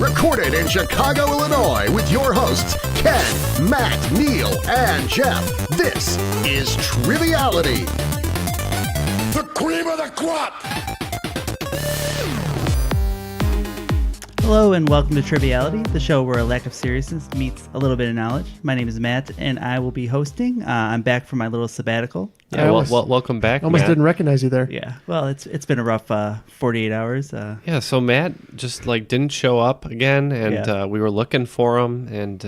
Recorded in Chicago, Illinois, with your hosts, Ken, Matt, Neal, and Jeff. This is Triviality. The cream of the crop! Hello and welcome to Triviality, the show where a lack of seriousness meets a little bit of knowledge. My name is Matt, and I will be hosting. I'm back from my little sabbatical. Yeah, welcome back, almost Matt. Didn't recognize you there. Yeah, well, it's been a rough 48 hours. Yeah, so Matt just didn't show up again, and we were looking for him, and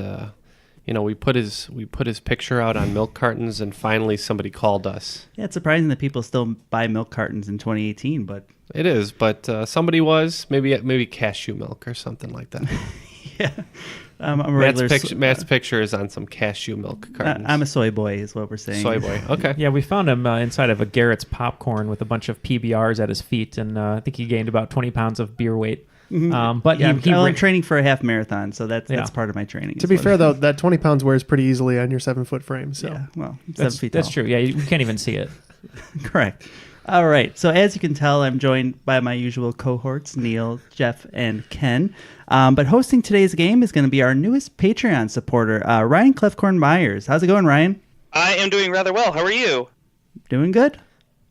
we put his picture out on milk cartons, and finally somebody called us. Yeah, it's surprising that people still buy milk cartons in 2018, but it is. But somebody was maybe cashew milk or something like that. Yeah. I'm a regular Matt's picture is on some cashew milk cartons. I'm a soy boy, is what we're saying. Soy boy. Okay. Yeah, we found him inside of a Garrett's popcorn with a bunch of PBRs at his feet, and I think he gained about 20 pounds of beer weight. Mm-hmm. But yeah, I'm training for a half marathon, so that's part of my training. To be fair, though, that 20 pounds wears pretty easily on your 7-foot frame. So yeah, well, that's true. Yeah, you can't even see it. Correct. All right. So as you can tell, I'm joined by my usual cohorts, Neal, Jeff, and Ken. But hosting today's game is going to be our newest Patreon supporter, Ryan Kloefkorn Myers. How's it going, Ryan? I am doing rather well. How are you? Doing good.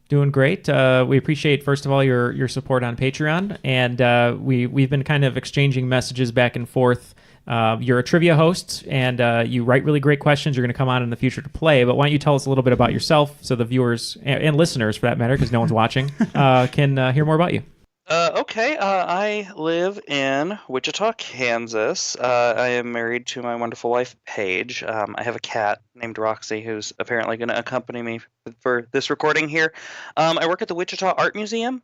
Doing great. We appreciate, first of all, your support on Patreon, and we've been kind of exchanging messages back and forth. You're a trivia host, and you write really great questions. You're going to come on in the future to play, but why don't you tell us a little bit about yourself so the viewers, and listeners for that matter, because no one's watching, can hear more about you. Okay. I live in Wichita, Kansas. I am married to my wonderful wife, Paige. I have a cat named Roxy who's apparently going to accompany me for this recording here. I work at the Wichita Art Museum,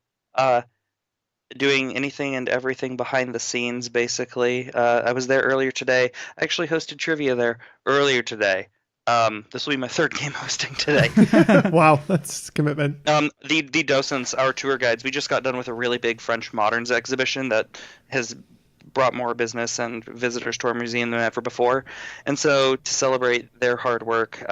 doing anything and everything behind the scenes, basically. I was there earlier today. I actually hosted trivia there earlier today. This will be my third game hosting today. Wow, that's commitment. The docents, our tour guides, we just got done with a really big French Moderns exhibition that has brought more business and visitors to our museum than ever before. And so to celebrate their hard work,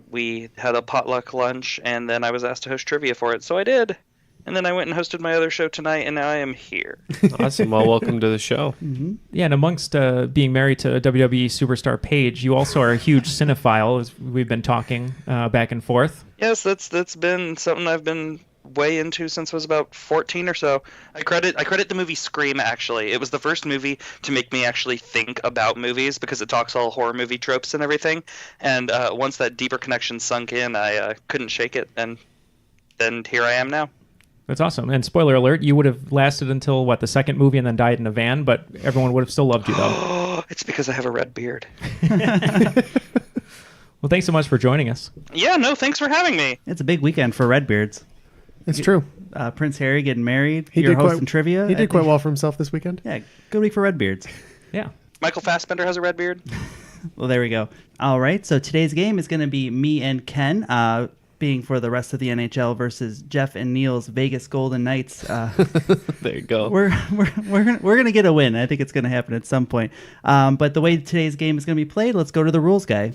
we had a potluck lunch, and then I was asked to host trivia for it. So I did. And then I went and hosted my other show tonight, and now I am here. Awesome. Well, welcome to the show. Mm-hmm. Yeah, and amongst being married to WWE superstar Paige, you also are a huge cinephile, as we've been talking back and forth. Yes, that's been something I've been way into since I was about 14 or so. I credit the movie Scream, actually. It was the first movie to make me actually think about movies, because it talks all horror movie tropes and everything. And once that deeper connection sunk in, I couldn't shake it, and then here I am now. That's awesome. And spoiler alert, you would have lasted until, the second movie and then died in a van, but everyone would have still loved you, though. It's because I have a red beard. Well, thanks so much for joining us. Yeah, no, thanks for having me. It's a big weekend for Redbeards. It's true. Prince Harry getting married. You're hosting trivia. He did quite well for himself this weekend. Yeah, good week for Redbeards. Yeah. Michael Fassbender has a red beard. Well, there we go. All right, so today's game is going to be me and Ken being for the rest of the NHL versus Jeff and Neal's Vegas Golden Knights. There you go. We're gonna get a win. I think it's gonna happen at some point. But the way today's game is gonna be played, let's go to the rules guy.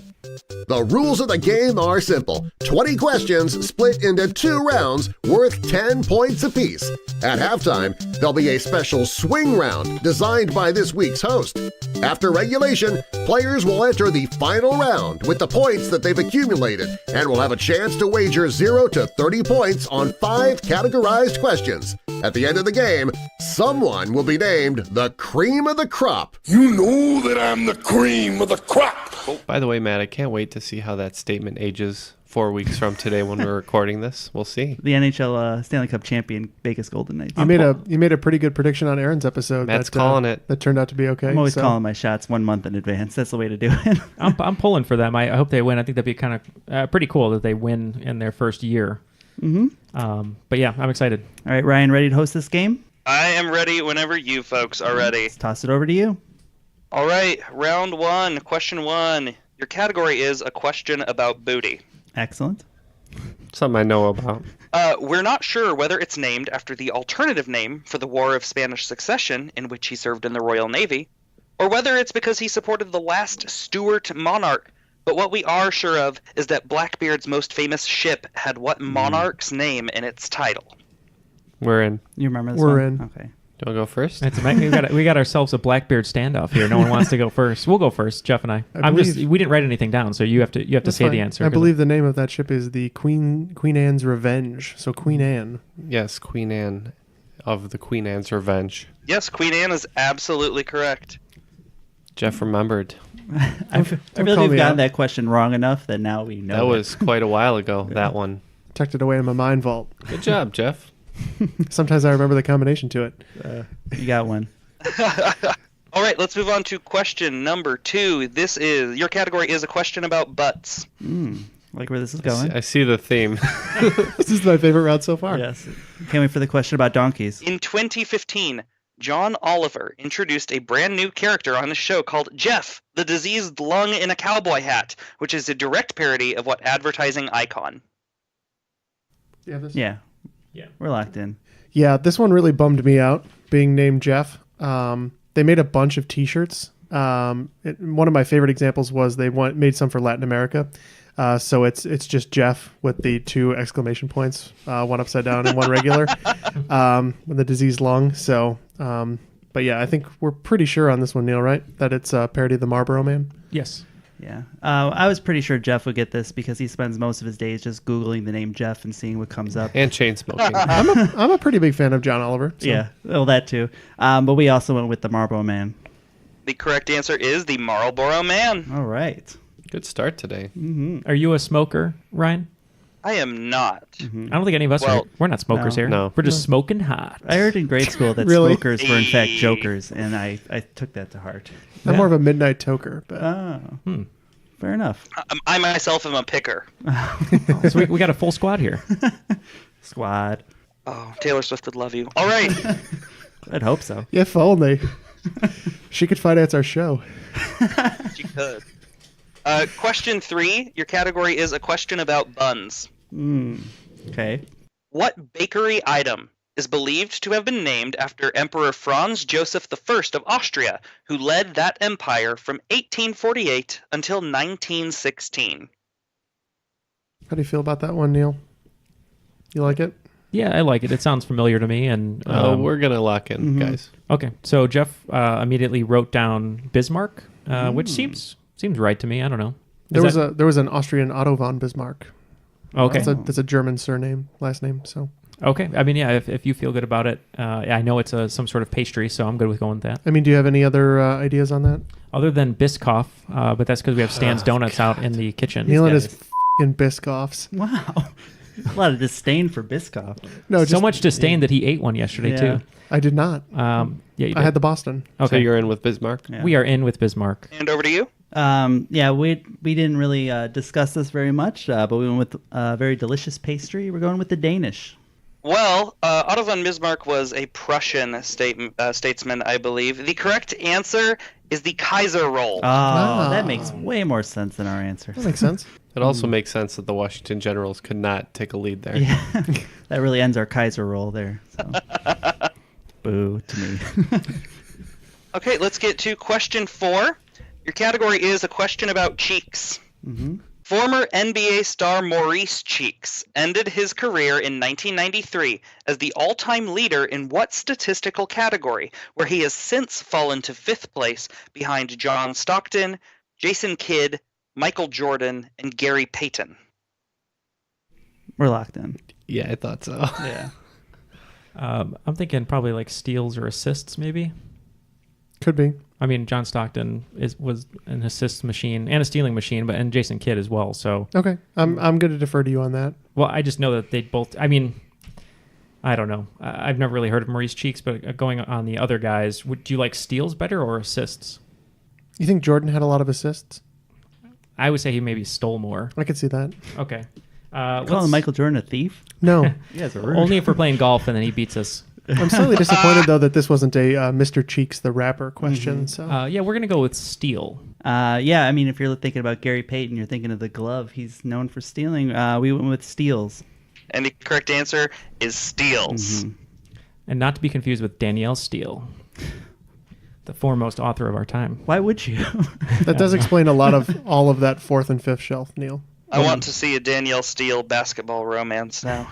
The rules of the game are simple. 20 questions split into 2 rounds worth 10 points apiece. At halftime, there'll be a special swing round designed by this week's host. After regulation, players will enter the final round with the points that they've accumulated and will have a chance to wager 0 to 30 points on 5 categorized questions. At the end of the game, someone will be named the cream of the crop. You know that I'm the cream of the crop. Oh, by the way, Matt, I can't wait to see how that statement ages 4 weeks from today when we're recording this. We'll see. The NHL Stanley Cup champion Vegas Golden Knights. You made a pretty good prediction on Aaron's episode. Matt's calling it. That turned out to be okay. I'm always calling my shots 1 month in advance. That's the way to do it. I'm pulling for them. I hope they win. I think that'd be kind of pretty cool that they win in their first year. Mm-hmm. But yeah, I'm excited. All right, Ryan, ready to host this game? I am ready whenever you folks are ready. Let's toss it over to you. All right, round 1, question 1. Your category is a question about booty. Excellent. Something I know about. We're not sure whether it's named after the alternative name for the War of Spanish Succession, in which he served in the Royal Navy, or whether it's because he supported the last Stuart monarch. But what we are sure of is that Blackbeard's most famous ship had what monarch's name in its title? We're in. You remember this We're one? in. Okay. Do you want to go first? We got ourselves a Blackbeard standoff here. No one wants to go first. We'll go first, Jeff and I. We didn't write anything down, so you have to say the answer. I believe the name of that ship is the Queen Anne's Revenge. So Queen Anne. Yes, Queen Anne of the Queen Anne's Revenge. Yes, Queen Anne is absolutely correct. Jeff remembered. I feel like we've gotten that question wrong enough that now we know. That was quite a while ago, that one. Tucked it away in my mind vault. Good job, Jeff. Sometimes I remember the combination to it. You got one. All right, let's move on to question number 2. Your category is a question about butts. Like where this is going. I see the theme. This is my favorite route so far. Yes. Can't wait for the question about donkeys. In 2015, John Oliver introduced a brand new character on his show called Jeff, the diseased lung in a cowboy hat, which is a direct parody of what advertising icon? Yeah. We're locked in. Yeah, this one really bummed me out, being named Jeff. They made a bunch of T-shirts. One of my favorite examples was they made some for Latin America. So it's just Jeff with the 2 exclamation points, one upside down and one regular, with the diseased lung. So, but yeah, I think we're pretty sure on this one, Neil, right? That it's a parody of the Marlboro Man. Yes. Yeah. I was pretty sure Jeff would get this because he spends most of his days just Googling the name Jeff and seeing what comes up. And chain smoking. I'm a pretty big fan of John Oliver. So. Yeah, well, that too. But we also went with the Marlboro Man. The correct answer is the Marlboro Man. All right. Good start today. Are you a smoker, Ryan? I am not. I don't think any of us are. We're not smokers here. No. We're just smoking hot. I heard in grade school that Really? smokers were in fact jokers, and I took that to heart. I'm more of a midnight toker. But Oh. Fair enough. I myself am a picker. So we got a full squad here. Squad. Oh, Taylor Swift would love you. All right. I'd hope so. if only she could finance our show. She could. Question 3. Your category is a question about buns. Okay. What bakery item is believed to have been named after Emperor Franz Joseph I of Austria, who led that empire from 1848 until 1916? How do you feel about that one, Neil? You like it? Yeah, I like it. It sounds familiar to me. And We're going to lock in, guys. okay. So Jeff immediately wrote down Bismarck, which seems right to me. I don't know. There was an Austrian Otto von Bismarck. Okay. That's a German last name. So Okay. I mean, yeah, if you feel good about it, I know it's some sort of pastry, so I'm good with going with that. I mean, do you have any other ideas on that? Other than Biscoff, but that's because we have Stan's Donuts out in the kitchen. Neil and his f***ing Biscoffs. Wow. A lot of disdain for Biscoff. No, So much disdain that he ate one yesterday, Yeah. too. I did not. Yeah, you I had the Boston. Okay. So you're in with Bismarck? Yeah. We are in with Bismarck. And over to you. Yeah, we didn't really discuss this very much, but we went with a very delicious pastry. We're going with the Danish. Well, Otto von Bismarck was a Prussian statesman, I believe. The correct answer is the Kaiser roll. Oh, that makes way more sense than our answer. That makes sense. It also makes sense that the Washington Generals could not take a lead there. Yeah, that really ends our Kaiser roll there. So. Boo to me. Okay, let's get to question 4. Your category is a question about cheeks. Former NBA star Maurice Cheeks ended his career in 1993 as the all-time leader in what statistical category, where he has since fallen to 5th place behind John Stockton, Jason Kidd, Michael Jordan, and Gary Payton? We're locked in. Yeah, I thought so. Yeah. I'm thinking probably like steals or assists, maybe. Could be. I mean, John Stockton was an assist machine and a stealing machine, and Jason Kidd as well. So Okay. I'm going to defer to you on that. well, I just know that they both. I mean, I don't know. I've never really heard of Maurice Cheeks, but going on the other guys, do you like steals better or assists? You think Jordan had a lot of assists? I would say he maybe stole more. I could see that. Okay. Calling Michael Jordan a thief? No. You guys are rude. Only if we're playing golf and then he beats us. I'm slightly disappointed, though, that this wasn't a Mr. Cheeks the rapper question. So Yeah, we're going to go with steal. Yeah, I mean, if you're thinking about Gary Payton, you're thinking of the glove. He's known for stealing. We went with steals. And the correct answer is steals. And not to be confused with Danielle Steele, the foremost author of our time. Why would you? that does explain a lot of all of that 4th and 5th shelf, Neil. I want to see a Danielle Steele basketball romance now.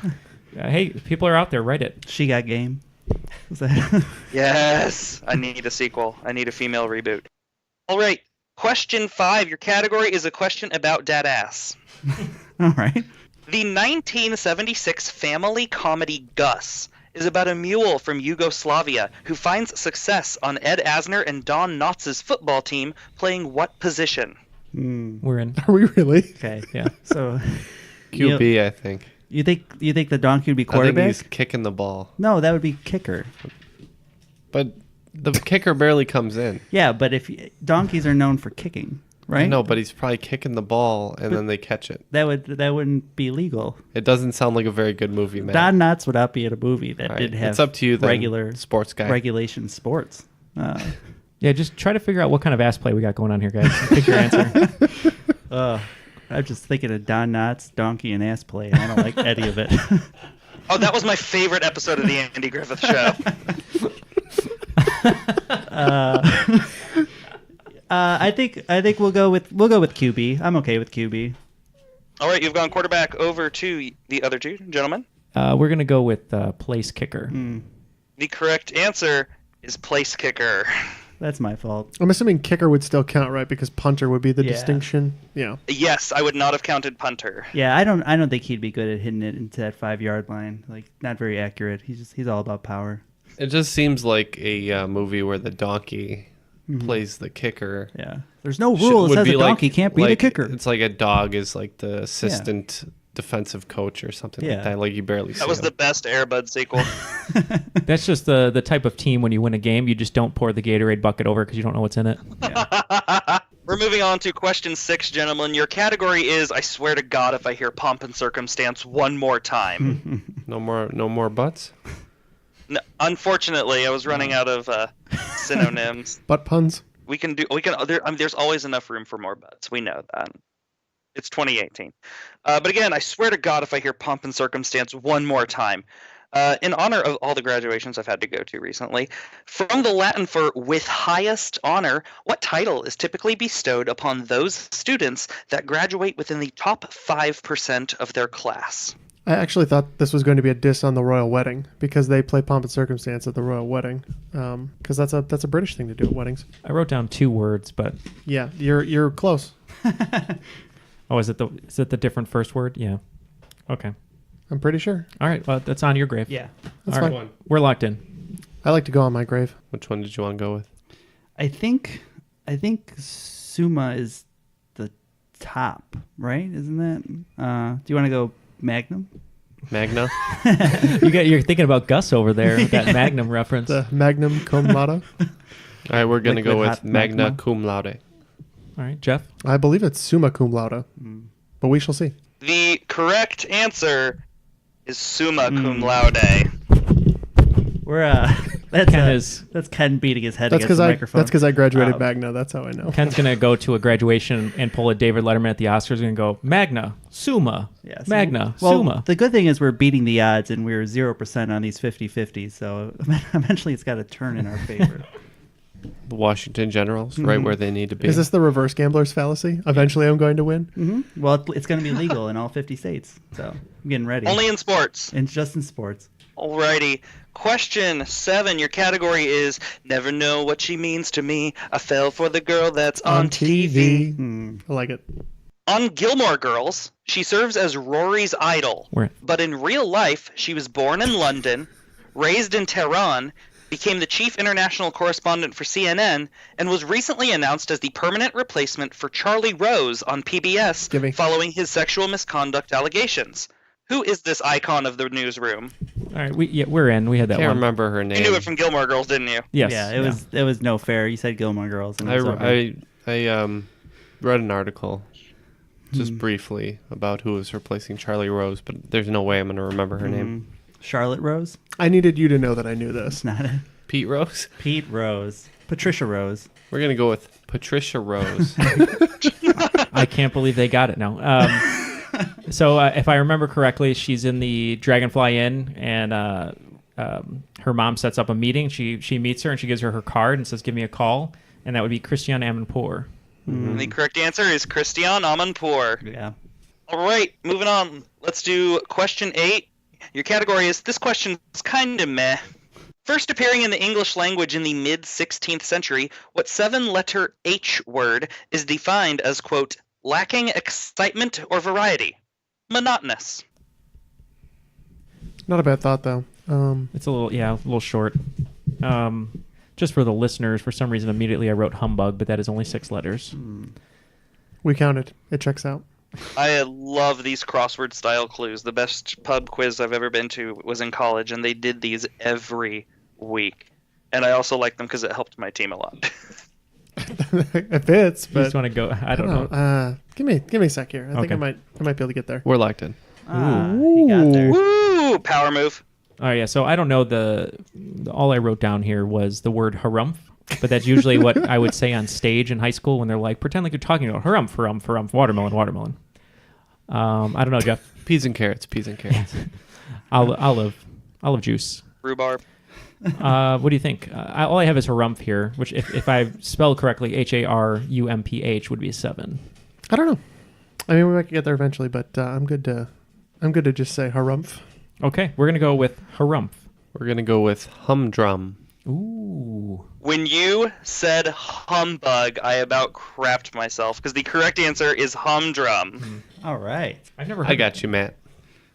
Hey, people are out there. Write it. She got game. Is that- Yes, I need a sequel. I need a female reboot. All right, question 5. Your category is a question about dead ass. All right. The 1976 family comedy Gus is about a mule from Yugoslavia who finds success on Ed Asner and Don Knotts' football team playing what position? We're in. Are we really? Okay. Yeah. So QB, I think. you think the donkey would be I think quarterback? he's kicking the ball. No, that would be kicker. But the kicker barely comes in. Yeah, but if donkeys are known for kicking, right? No, but he's probably kicking the ball and then they catch it. That wouldn't be legal. It doesn't sound like a very good movie, man. Don Knotts would not be in a movie that All right, did have it's up to you then, regular sports guy. regulation sports. Yeah, just try to figure out what kind of ass play we got going on here, guys. Pick your answer. I'm just thinking of Don Knotts, donkey, and ass play, and I don't like any of it. Oh, that was my favorite episode of the Andy Griffith Show. I think we'll go with QB. I'm okay with QB. All right, you've gone quarterback over to the other two gentlemen. We're going to go with place kicker. The correct answer is place kicker. That's my fault. I'm assuming kicker would still count, right? Because punter would be the Yeah. distinction. Yeah. Yes, I would not have counted punter. Yeah, I don't think he'd be good at hitting it into that 5-yard line. Like, not very accurate. He's all about power. It just seems like a movie where the donkey plays the kicker. Yeah. There's no rule that says a donkey can't beat a kicker. It's like a dog is like the assistant defensive coach or something like Yeah. that. Like you barely see That was him. the best Air Bud sequel. That's just the type of team when you win a game, you just don't pour the Gatorade bucket over because you don't know what's in it. We're moving on to question 6, gentlemen. Your category is, I swear to God, if I hear pomp and circumstance one more time. No more butts. No, unfortunately, I was running out of synonyms. Butt puns. There's always enough room for more butts. We know that. It's 2018. But again, I swear to God, if I hear pomp and circumstance one more time, in honor of all the graduations I've had to go to recently, from the Latin for with highest honor, what title is typically bestowed upon those students that graduate within the top 5% of their class? I actually thought this was going to be a diss on the royal wedding because they play pomp and circumstance at the royal wedding. Because that's a British thing to do at weddings. I wrote down 2 words, but Yeah, you're close. oh, is it the different first word? Yeah. Okay. I'm pretty sure. All right. Well, that's on your grave. Yeah. That's All right. fine. We're locked in. I like to go on my grave. Which one did you want to go with? I think Summa is the top, right? Isn't that? Do you want to go Magnum? Magna? You're thinking about Gus over there with that Magnum reference. The Magnum Cum Laude. All right, we're going to go Liquid with hot Magna magma. Cum Laude. All right, Jeff. I believe it's Summa Cum Laude. But we shall see. The correct answer is summa cum laude. We're that's Ken beating his head That's against the microphone. because I graduated Magna. That's how I know. Ken's going to go to a graduation and pull a David Letterman at the Oscars and go, Magna, Summa, Yeah, so- Magna, well, Summa. the good thing is we're beating the odds and we're 0% on these 50-50, so eventually it's got to turn in our favor. The Washington Generals, right where they need to be. Is this the reverse gambler's fallacy? Eventually I'm going to win? Well, it's going to be legal in all 50 states, so I'm getting ready. Only in sports. And just in sports. Alrighty. Question 7. Your category is never know what she means to me. I fell for the girl that's on TV. I like it. On Gilmore Girls, she serves as Rory's idol. Where- But in real life, she was born in London, raised in Tehran, became the chief international correspondent for CNN, and was recently announced as the permanent replacement for Charlie Rose on PBS Gimme. following his sexual misconduct allegations. Who is this icon of the newsroom? All right, we're in. We had that Can't one. remember her You name. knew it from Gilmore Girls, didn't you? Yes. Yeah, it was no fair. You said Gilmore Girls. And it was over. I read an article just briefly about who was replacing Charlie Rose, but there's no way I'm going to remember her name. Charlotte Rose? I needed you to know that I knew this. It's not it. Pete Rose? Pete Rose. Patricia Rose. We're going to go with Patricia Rose. I can't believe they got it now. So if I remember correctly, she's in the Dragonfly Inn, and her mom sets up a meeting. She meets her, and she gives her card and says, "Give me a call," and that would be Christiane Amanpour. And the correct answer is Christiane Amanpour. Yeah. All right, moving on. Let's do question 8. Your category is, this question is kind of meh. First appearing in the English language in the mid-16th century, what 7-letter H word is defined as, quote, lacking excitement or variety? Monotonous. Not a bad thought, though. It's a little short. Just for the listeners, for some reason, immediately I wrote humbug, but that is only 6 letters. We counted. It checks out. I love these crossword style clues. The best pub quiz I've ever been to was in college, and they did these every week. And I also like them because it helped my team a lot. It fits, You but just want to go. I don't know. Give me a sec here. I think Okay. I might be able to get there. We're locked in. He got there. Woo! Power move. Oh yeah. So I don't know all I wrote down here was the word harumph, but that's usually what I would say on stage in high school when they're like, pretend like you're talking about harumph, harumph, harumph, watermelon. I don't know, Jeff. Peas and carrots. Olive juice. Rhubarb. What do you think? All I have is harumph here, which if I spell correctly, HARUMPH would be a 7. I don't know. I mean, we might get there eventually, but I'm good to just say harumph. Okay, we're gonna go with harumph. We're gonna go with humdrum. Ooh. When you said humbug, I about crapped myself because the correct answer is humdrum. All right. I've never. I got you, Matt.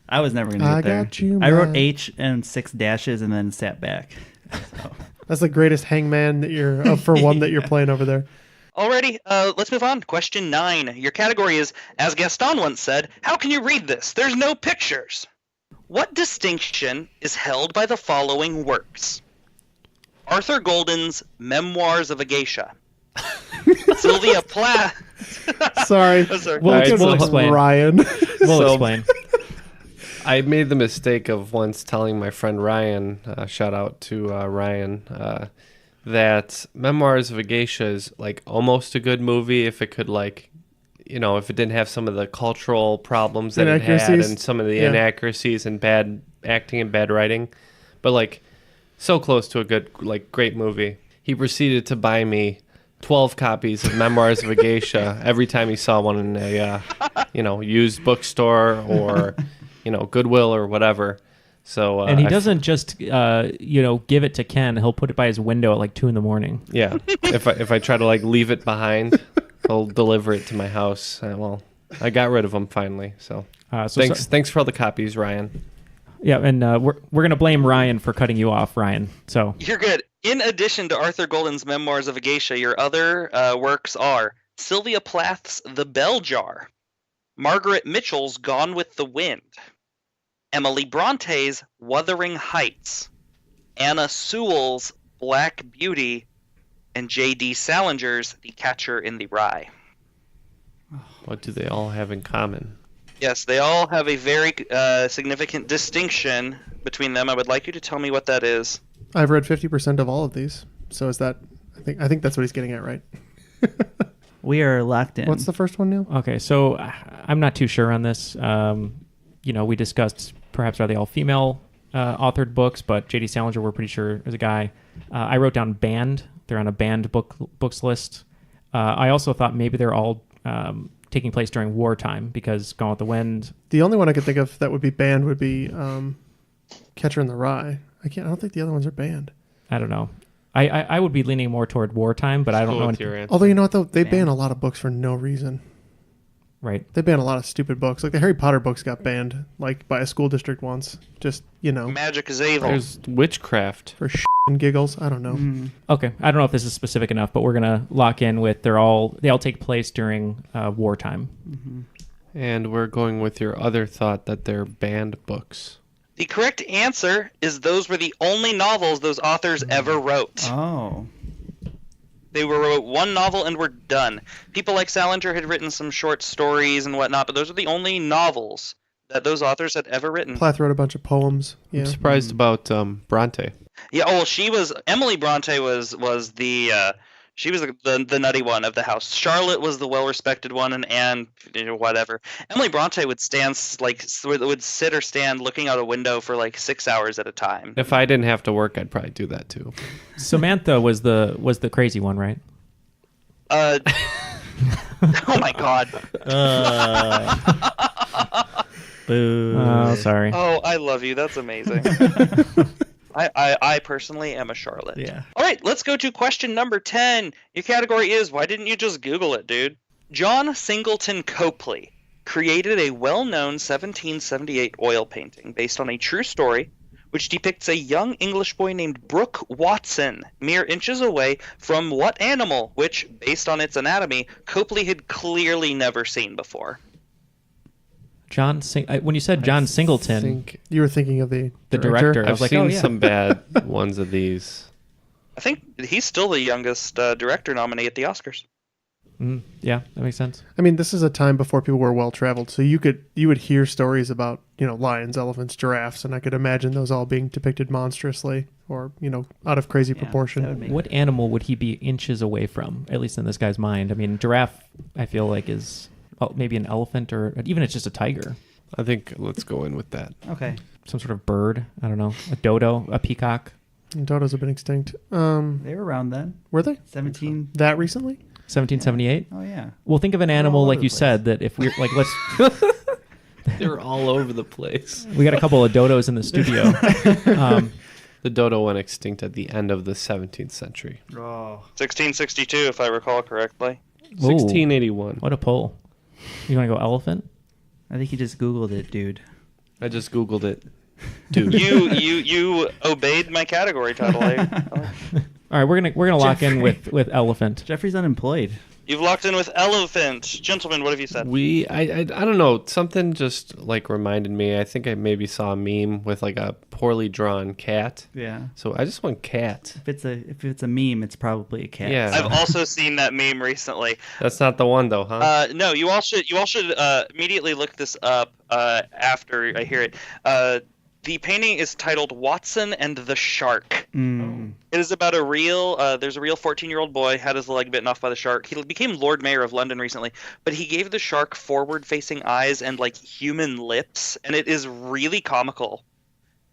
I was never going to I get there. got you, I wrote man. H and 6 dashes and then sat back. So. That's the greatest hangman that you're for one that you're playing over there. Alrighty, let's move on. Question 9. Your category is, as Gaston once said, how can you read this? There's no pictures. What distinction is held by the following works? Arthur Golden's Memoirs of a Geisha. Sylvia Plath. Sorry. Oh, sorry. We'll explain. Ryan. We'll explain. I made the mistake of once telling my friend Ryan, shout out to Ryan, that Memoirs of a Geisha is like almost a good movie if it could if it didn't have some of the cultural problems that it had Inaccuracies? and some of the Yeah. inaccuracies and bad acting and bad writing, but so close to a good, great movie. He proceeded to buy me 12 copies of Memoirs of a Geisha every time he saw one in a, used bookstore or, Goodwill or whatever. So, And he doesn't just, give it to Ken. He'll put it by his window at 2 a.m. Yeah. if I try to leave it behind, he'll deliver it to my house. I got rid of them finally. So, thanks for all the copies, Ryan. Yeah, and we're gonna blame Ryan for cutting you off, Ryan. So You're good. In addition to Arthur Golden's Memoirs of a Geisha, your other works are Sylvia Plath's The Bell Jar, Margaret Mitchell's Gone with the Wind, Emily Bronte's Wuthering Heights, Anna Sewell's Black Beauty, and J.D. Salinger's The Catcher in the Rye. What do they all have in common? Yes, they all have a very significant distinction between them. I would like you to tell me what that is. I've read 50% of all of these. So is that? I think that's what he's getting at, right? We are locked in. What's the first one, Neil? okay, so I'm not too sure on this. We discussed perhaps are they all female authored books, but J.D. Salinger we're pretty sure is a guy. I wrote down banned. They're on a banned books list. I also thought maybe they're all taking place during wartime because Gone with the Wind. The only one I could think of that would be banned would be Catcher in the Rye. I don't think the other ones are banned. I don't know. I would be leaning more toward wartime, but I don't know What's your anything. answer? Although you know what though, they ban a lot of books for no reason. Right. They ban a lot of stupid books. Like the Harry Potter books got banned by a school district once. Just Magic is evil. There's witchcraft. for and giggles. I don't know. Okay. I don't know if this is specific enough, but we're gonna lock in with they all take place during wartime. And we're going with your other thought that they're banned books. The correct answer is those were the only novels those authors ever wrote. Oh. They wrote one novel and were done. People like Salinger had written some short stories and whatnot, but those are the only novels that those authors had ever written. Plath wrote a bunch of poems. Yeah. I'm surprised about Bronte. Yeah, Emily Bronte was the she was the nutty one of the house. Charlotte was the well-respected one, and Anne, whatever. Emily Bronte would would sit or stand looking out a window for 6 hours at a time. If I didn't have to work, I'd probably do that too. Samantha was the crazy one, right? Oh my God. Boo. Oh, sorry. Oh, I love you. That's amazing. I personally am a Charlotte. Yeah. All right, let's go to question number 10. Your category is, why didn't you just Google it, dude? John Singleton Copley created a well-known 1778 oil painting based on a true story which depicts a young English boy named Brooke Watson mere inches away from what animal, which, based on its anatomy, Copley had clearly never seen before. When you said John Singleton, You were thinking of the director. I I've was like, seen oh yeah. some bad ones of these. I think he's still the youngest director nominee at the Oscars. Yeah, that makes sense. I mean, this is a time before people were well traveled, so you would hear stories about lions, elephants, giraffes, and I could imagine those all being depicted monstrously or out of crazy proportion. that would make- What animal would he be inches away from? At least in this guy's mind. I mean, giraffe. I feel like is maybe an elephant or even it's just a tiger, I think let's go in with that. Okay. some sort of bird. I don't know, a dodo, a peacock. And dodos have been extinct. They were around then. Were they 17. that recently? 1778. Oh yeah. Well, think of an animal all like over you the place. said that if we're like let's. They're all over the place. We got a couple of dodos in the studio. The dodo went extinct at the end of the 17th century. Oh. 1662, if I recall correctly. 1681. What a poll. You want to go elephant? I think you just Googled it, dude. I just Googled it. Dude. You obeyed my category title. All right, we're gonna lock in with elephant. Jeffrey's unemployed. You've locked in with elephant. Gentlemen, what have you said? I don't know. Something just like reminded me. I think I maybe saw a meme with like a poorly drawn cat. Yeah. So I just went cat. If it's a meme, it's probably a cat. Yeah. I've also seen that meme recently. That's not the one though, huh? No, you all should immediately look this up after I hear it. The painting is titled Watson and the Shark. Mm. It is about there's a real 14-year-old boy, had his leg bitten off by the shark. He became Lord Mayor of London recently, but he gave the shark forward-facing eyes and like human lips, and it is really comical.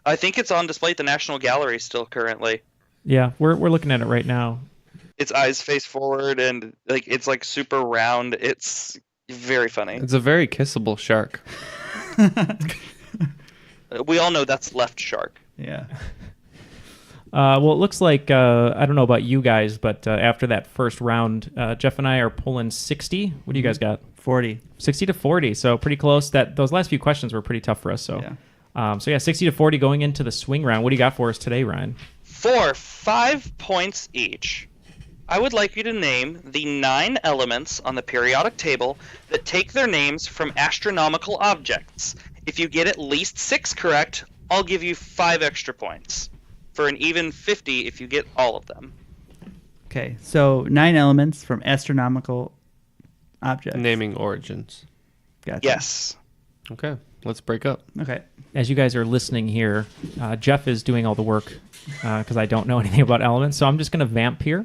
I think it's on display at the National Gallery still currently. Yeah, we're looking at it right now. Its eyes face forward and it's like super round. It's very funny. It's a very kissable shark. We all know that's left shark. Yeah. Well, it looks like I don't know about you guys, but after that first round, Jeff and I are pulling 60. What do you guys got? 40. 60 to 40. So pretty close. Those last few questions were pretty tough for us. So Yeah. 60 to 40 going into the swing round. What do you got for us today, Ryan? For 5 points each, I would like you to name the 9 elements on the periodic table that take their names from astronomical objects. If you get at least 6 correct, I'll give you 5 extra points. For an even 50 if you get all of them. Okay. So 9 elements from astronomical objects. Naming origins. Gotcha. Yes. Okay, let's break up. Okay. As you guys are listening here, Jeff is doing all the work because I don't know anything about elements. So I'm just going to vamp here.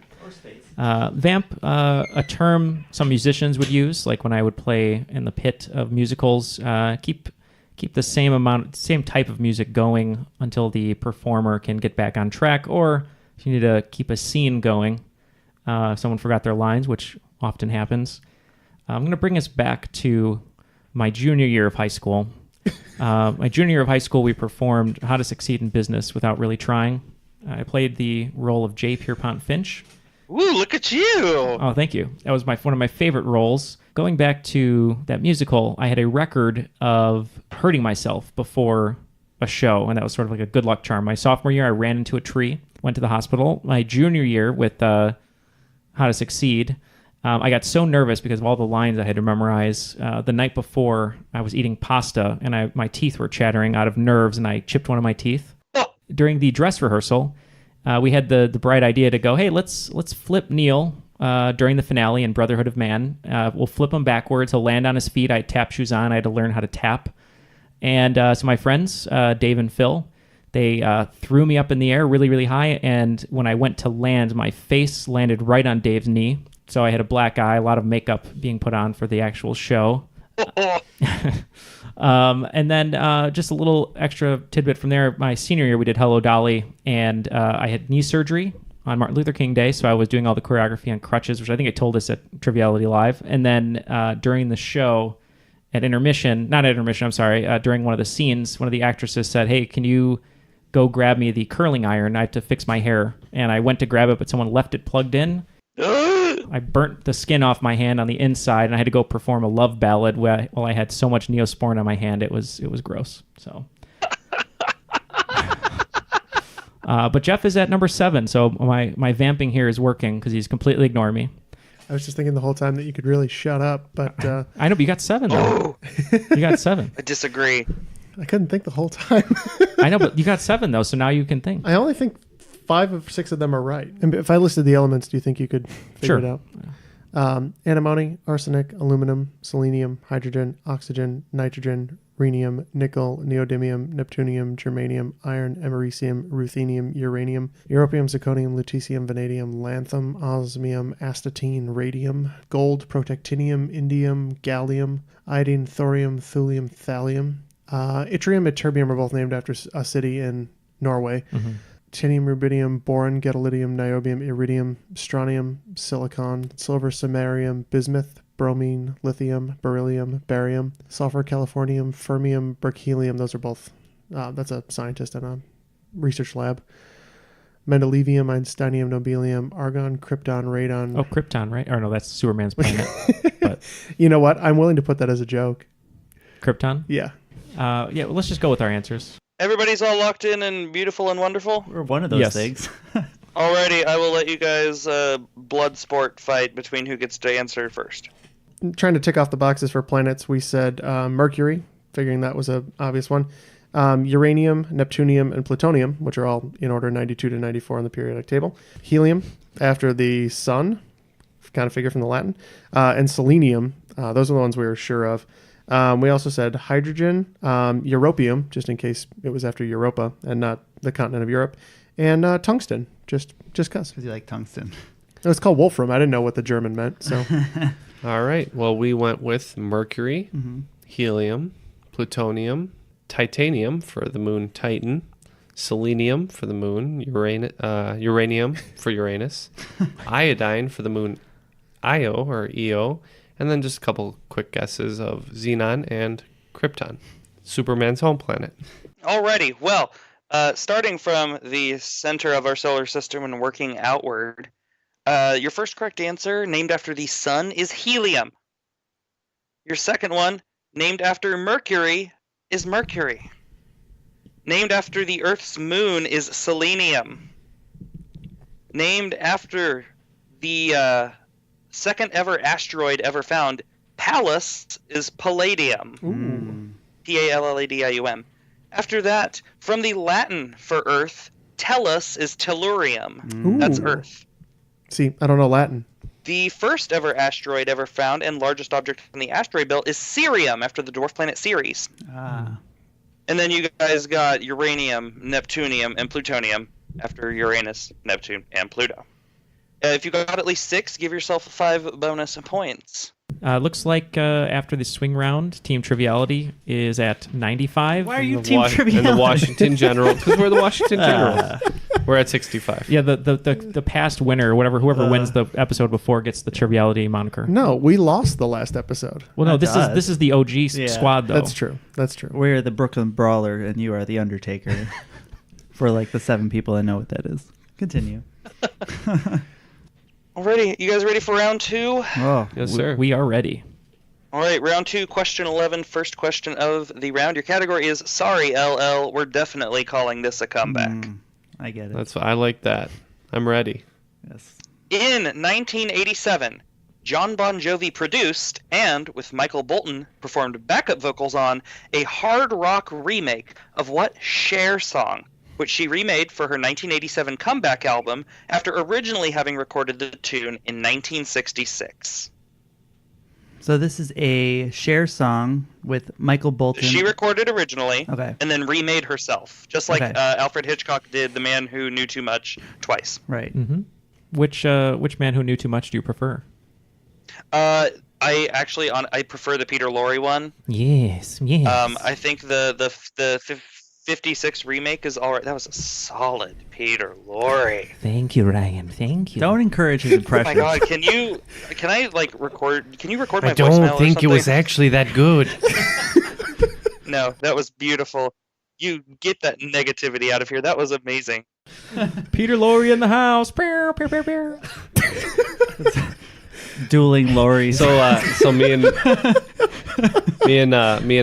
Vamp, a term some musicians would use, like when I would play in the pit of musicals. Keep the same type of music going until the performer can get back on track, or if you need to keep a scene going, if someone forgot their lines, which often happens. I'm going to bring us back to my junior year of high school. My junior year of high school, we performed How to Succeed in Business Without Really Trying. I played the role of J. Pierpont Finch. Ooh, look at you! Oh, thank you. That was one of my favorite roles. Going back to that musical, I had a record of hurting myself before a show, and that was sort of like a good luck charm. My sophomore year, I ran into a tree, went to the hospital. My junior year with How to Succeed, I got so nervous because of all the lines I had to memorize. The night before, I was eating pasta, and my teeth were chattering out of nerves, and I chipped one of my teeth. During the dress rehearsal, we had the bright idea to go, hey, let's flip Neal during the finale in Brotherhood of Man. We'll flip him backwards. He'll land on his feet. I had tap shoes on. I had to learn how to tap. And so my friends, Dave and Phil, they threw me up in the air really, really high. And when I went to land, my face landed right on Dave's knee. So I had a black eye, a lot of makeup being put on for the actual show. And then just a little extra tidbit from there. My senior year, we did Hello Dolly, and I had knee surgery on Martin Luther King Day, so I was doing all the choreography on crutches, which I think I told us at Triviality Live. And then during the show, during one of the scenes, one of the actresses said, hey, can you go grab me the curling iron. I have to fix my hair. And I went to grab it, but someone left it plugged in. I burnt the skin off my hand on the inside, and I had to go perform a love ballad while I had so much Neosporin on my hand. It was gross. So, but Jeff is at number 7, so my vamping here is working because he's completely ignoring me. I was just thinking the whole time that you could really shut up, but I know, but you got 7 though. You got 7. I disagree. I couldn't think the whole time. I know, but you got 7 though, so now you can think. I only think 5 of 6 of them are right. And if I listed the elements, do you think you could figure it out? Antimony, arsenic, aluminum, selenium, hydrogen, oxygen, nitrogen, rhenium, nickel, neodymium, neptunium, germanium, iron, americium, ruthenium, uranium, europium, zirconium, lutetium, vanadium, lanthanum, osmium, astatine, radium, gold, protactinium, indium, gallium, iodine, thorium, thulium, thallium. Yttrium and terbium are both named after a city in Norway. Tinium, rubidium, boron, gadolinium, niobium, iridium, strontium, silicon, silver, samarium, bismuth, bromine, lithium, beryllium, barium, sulfur, californium, fermium, berkelium. Those are both, that's a scientist in a research lab. Mendelevium, einsteinium, nobelium, argon, krypton, radon. Oh, Krypton, right? Or no, that's Superman's planet. But You know what? I'm willing to put that as a joke. Krypton? Yeah. Yeah, well, let's just go with our answers. Everybody's all locked in and beautiful and wonderful? Or one of those Yes. things. Alrighty, I will let you guys blood sport fight between who gets to answer first. Trying to tick off the boxes for planets, we said Mercury, figuring that was an obvious one. Uranium, Neptunium, and plutonium, which are all in order 92 to 94 on the periodic table. Helium, after the sun, kind of figure from the Latin. And selenium, those are the ones we were sure of. We also said hydrogen, europium, just in case it was after Europa and not the continent of Europe, and tungsten, just cause. Because you like tungsten. It was called wolfram. I didn't know what the German meant, so. All right. Well, we went with mercury, helium, plutonium, titanium for the moon Titan, selenium for the moon uranium for Uranus, iodine for the moon Io or Io, and then just a couple quick guesses of xenon and krypton, Superman's home planet. Alrighty, well, starting from the center of our solar system and working outward, your first correct answer, named after the sun, is helium. Your second one, named after Mercury, is Mercury. Named after the Earth's moon is selenium. Named after the second ever asteroid ever found, Pallas, is palladium. P-A-L-L-A-D-I-U-M. After that, from the Latin for Earth, Tellus is tellurium. That's Earth. See, I don't know Latin. The first ever asteroid ever found and largest object in the asteroid belt is Sirium, after the dwarf planet Ceres. And then you guys got uranium, neptunium, and plutonium after Uranus, Neptune, and Pluto. If you got at least 6, give yourself 5 bonus points. Looks like after the swing round, Team Triviality is at 95. Why are you Team Triviality? And the Washington General, because we're the Washington General. We're at 65. Yeah, the past winner, whoever wins the episode before gets the Triviality moniker. No, we lost the last episode. Well, no, this is the OG squad though. That's true. We're the Brooklyn Brawler, and you are the Undertaker. For like the 7 people that know what that is. Continue. Alrighty, you guys ready for round 2? Oh, Yes, sir. We are ready. All right, round 2, question 11, first question of the round. Your category is Sorry, LL. We're definitely calling this a comeback. I get it. I like that. I'm ready. Yes. In 1987, John Bon Jovi produced and, with Michael Bolton, performed backup vocals on a hard rock remake of what Cher song, which she remade for her 1987 comeback album after originally having recorded the tune in 1966. So this is a Cher song with Michael Bolton. She recorded originally Okay. and then remade herself, just like Okay. Alfred Hitchcock did The Man Who Knew Too Much twice. Right. Mm-hmm. Which Man Who Knew Too Much do you prefer? I prefer the Peter Lorre one. Yes. I think the 56 remake is all right. That was a solid Peter Lorre. Thank you, Ryan. Thank you. Don't encourage his Oh impression. my god, can you record my I voicemail don't think or it was something? actually that good. No, that was beautiful. you get that negativity out of here. That was amazing. Peter Lorre in the house. Pew, pew, pew, pew. Dueling Lorries. So me and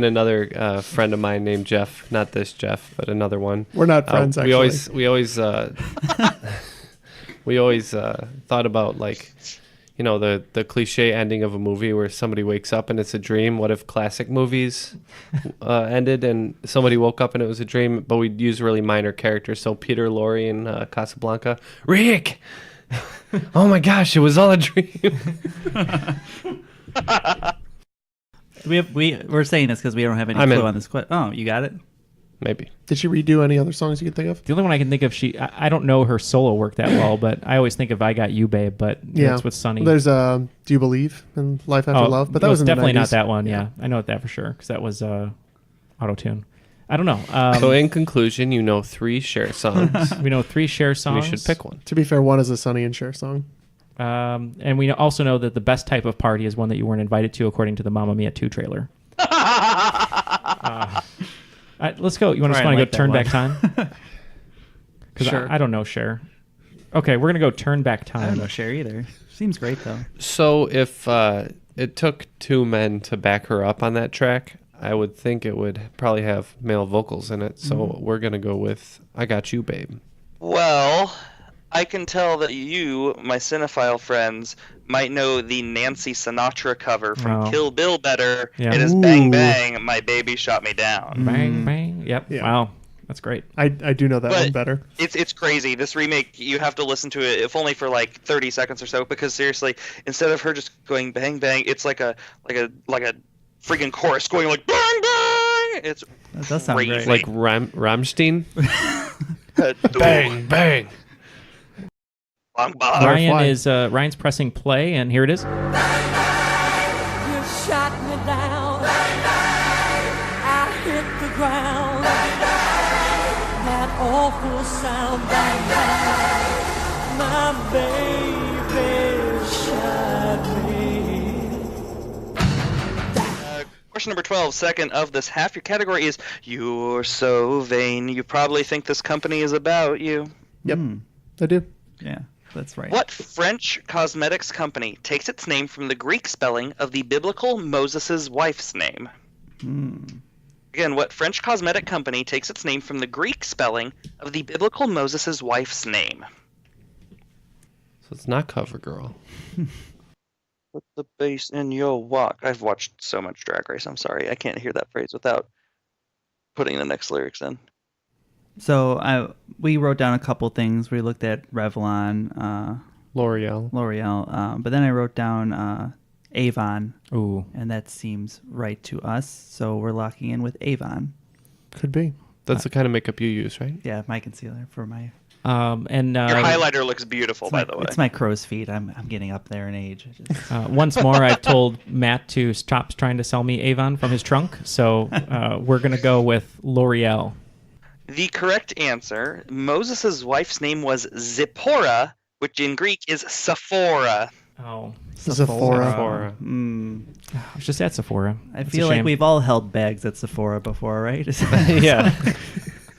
another friend of mine named Jeff, not this Jeff, but another one. We're not friends, actually. We always thought about, like, you know, the cliche ending of a movie where somebody wakes up and it's a dream. What if classic movies ended and somebody woke up and it was a dream? But we'd use really minor characters. So Peter Lorre in Casablanca. Rick! Oh my gosh, it was all a dream. We're saying this because we don't have any clue on this question. Oh, you got it? Maybe. Did she redo any other songs you can think of? The only one I can think of, I don't know her solo work that well, but I always think of I Got You, Babe, but that's with Sonny. There's Do You Believe in Life After Love? But that was in definitely the 90s. not that one, yeah. I know that for sure, because that was auto-tune. I don't know. So in conclusion, you know 3 Cher songs. We know 3 Cher songs. We should pick one. To be fair, one is a Sonny and Cher song. And we also know that the best type of party is one that you weren't invited to, according to the Mamma Mia 2 trailer. Let's go. You want to go Turn Back Time? Sure. I don't know Cher. Okay, we're going to go Turn Back Time. I don't know Cher either. Seems great, though. So if it took 2 men to back her up on that track, I would think it would probably have male vocals in it. So we're going to go with I Got You, Babe. Well, I can tell that you, my cinephile friends, might know the Nancy Sinatra cover from Kill Bill better. Yeah. It is Bang Bang, My Baby Shot Me Down. Bang, bang. Yep. Yeah. Wow. That's great. I do know that one better. It's crazy. This remake, you have to listen to it, if only for like 30 seconds or so, because seriously, instead of her just going bang bang, it's like a freaking chorus going like bang bang. It's That does sound great. Like Rammstein? Bang, bang. Bang, bang. Ryan's pressing play, and here it is. You shot me down. I hit the ground. That awful sound. My baby shot me. Question number 12, second of this half. Your category is You're So Vain. You probably think this company is about you. Yep, I do. Yeah, that's right. What French cosmetics company takes its name from the Greek spelling of the biblical Moses' wife's name? Again, what French cosmetic company takes its name from the Greek spelling of the biblical Moses' wife's name? So it's not CoverGirl. Put the bass in your walk. I've watched so much Drag Race. I'm sorry. I can't hear that phrase without putting the next lyrics in. So we wrote down a couple things. We looked at Revlon, L'Oreal. but then I wrote down Avon. Ooh. And that seems right to us. So we're locking in with Avon. Could be. That's the kind of makeup you use, right? Yeah, my concealer for my... Your highlighter looks beautiful, by the way. It's my crow's feet. I'm getting up there in age. Once more, I've told Matt to stop trying to sell me Avon from his trunk. So we're going to go with L'Oreal. The correct answer, Moses' wife's name was Zipporah, which in Greek is Sephora. Oh, Sephora. I was just at Sephora. I feel like we've all held bags at Sephora before, right? Yeah.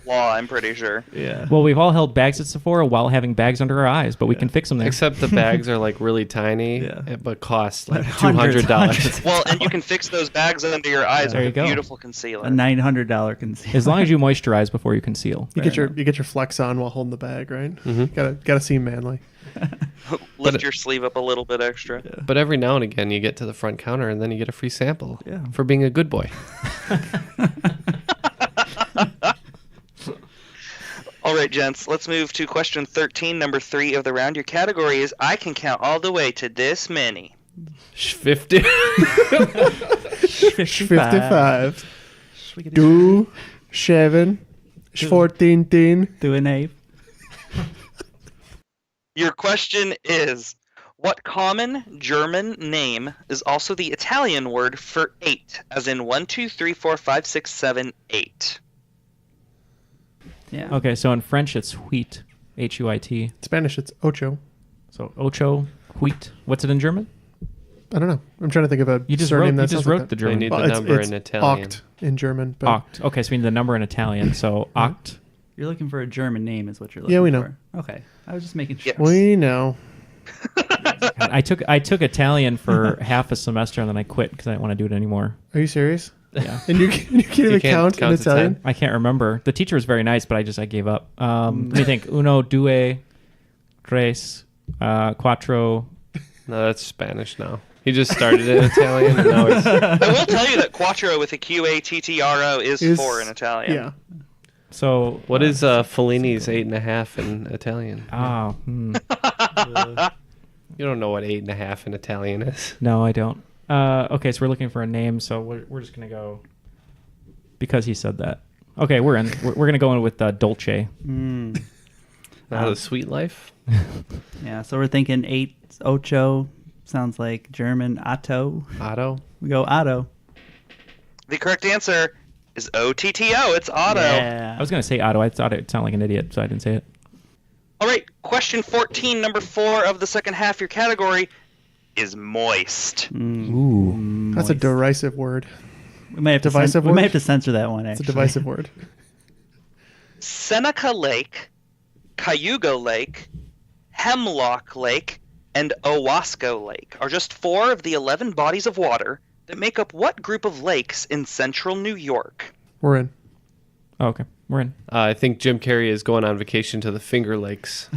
Law, I'm pretty sure. Yeah. Well, we've all held bags at Sephora while having bags under our eyes, but we can fix them there. Except the bags are like really tiny, but cost like Hundreds. $200. Well, and you can fix those bags under your eyes There with you a go. beautiful concealer. A $900 concealer. As long as you moisturize before you conceal. You get your flex on while holding the bag, right? Gotta seem manly. Lift your sleeve up a little bit extra. Yeah. But every now and again, you get to the front counter and then you get a free sample for being a good boy. All right, gents, let's move to question 13, number 3 of the round. Your category is I can count all the way to this many. 50. 55. 2, 7, 14. Do an Ave. Your question is, what common German name is also the Italian word for 8, as in 1, 2, 3, 4, 5, 6, 7, 8? Yeah. Okay, so in French it's wheat, H-U-I-T. Spanish, it's ocho. So ocho, wheat. What's it in German? I don't know. I'm trying to think of a You just surname wrote, that you just sounds like wrote the that. German. need Well, the number it's in Italian. Oct in German. But Oct. Okay, so we need the number in Italian. So oct. You're looking for a German name, is what you're looking Yeah, for. we know. Okay, I was just making sure. we know. God, I took Italian for half a semester and then I quit because I didn't want to do it anymore. Are you serious? Yeah. And you can't even can't count in count to Italian? 10? I can't remember. The teacher was very nice, but I gave up. Let me think. Uno, due, tres, quattro. No, that's Spanish now. He just started in Italian, and now it's... I will tell you that quattro with a Quattro is 4 in Italian. Yeah. So What is Fellini's 8.5 in Italian? Oh, You don't know what 8.5 in Italian is. no, I don't. Okay, so we're looking for a name. So we're just gonna go because he said that. Okay, we're in. We're gonna go in with Dolce. Mm. Not a sweet life. Yeah, so we're thinking 8, ocho. Sounds like German. Otto. Otto. We go Otto. The correct answer is OTTO. It's Otto. Yeah. I was gonna say Otto. I thought it sounded like an idiot, so I didn't say it. All right, question 14, number 4 of the second half. Your category is moist. Ooh. That's a derisive word. We might have to Divisive we word? might have to censor that one. It's Actually, a divisive word. Seneca Lake, Cayuga Lake, Hemlock Lake, and Owasco Lake are just 4 of the 11 bodies of water that make up what group of lakes in central New York? We're in. Oh, okay, we're in. I think Jim Carrey is going on vacation to the Finger Lakes,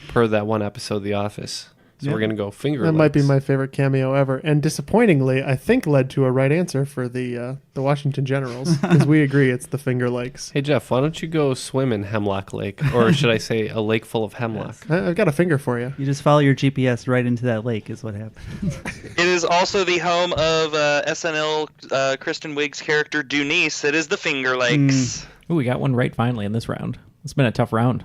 per that one episode of The Office. So we're gonna go Finger That Lakes. might be my favorite cameo ever, and disappointingly, I think led to a right answer for the Washington Generals, because we agree it's the Finger Lakes. Hey Jeff, why don't you go swim in Hemlock Lake, or should I say a lake full of hemlock? I've got a finger for you. You just follow your GPS right into that lake, is what happens. It is also the home of SNL Kristen Wiig's character Dunice. It is the Finger Lakes. Ooh, we got one right finally in this round. It's been a tough round.